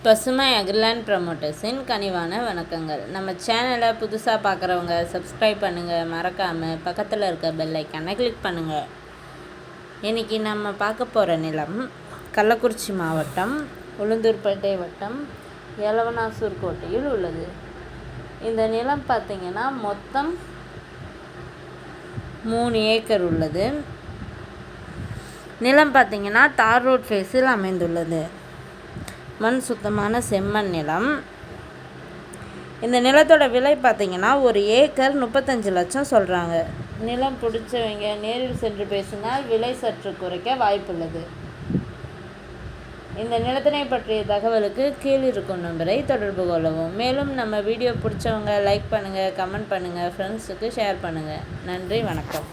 பசுமை அக்ரிலேண்ட் ப்ரமோட்டர்ஸின் கனிவான வணக்கங்கள். நம்ம சேனலை புதுசாக பார்க்குறவங்க சப்ஸ்கிரைப் பண்ணுங்கள், மறக்காமல் பக்கத்தில் இருக்க பெல் ஐக்கானை கிளிக் பண்ணுங்கள். இன்றைக்கி நம்ம பார்க்க போகிற நிலம் கள்ளக்குறிச்சி மாவட்டம் உளுந்தூர்பேட்டை வட்டம் எலவனாசூர் கோட்டையில் உள்ளது. இந்த நிலம் பார்த்திங்கன்னா மொத்தம் 3 ஏக்கர் உள்ளது. நிலம் பார்த்திங்கன்னா தார் ரோட் ஃபேஸில் அமைந்துள்ளது. மண் சுத்தமான செம்மண் நிலம். இந்த நிலத்தோட விலை பார்த்திங்கன்னா 1 ஏக்கர் 35 லட்சம் சொல்கிறாங்க. நிலம் பிடிச்சவங்க நேரில் சென்று பேசினால் விலை சற்று குறைக்க வாய்ப்புள்ளது. இந்த நிலத்தினை பற்றிய தகவலுக்கு கீழ் இருக்கும் நம்பரை தொடர்பு கொள்ளவும். மேலும் நம்ம வீடியோ பிடிச்சவங்க லைக் பண்ணுங்கள், கமெண்ட் பண்ணுங்கள், ஃப்ரெண்ட்ஸுக்கு ஷேர் பண்ணுங்கள். நன்றி, வணக்கம்.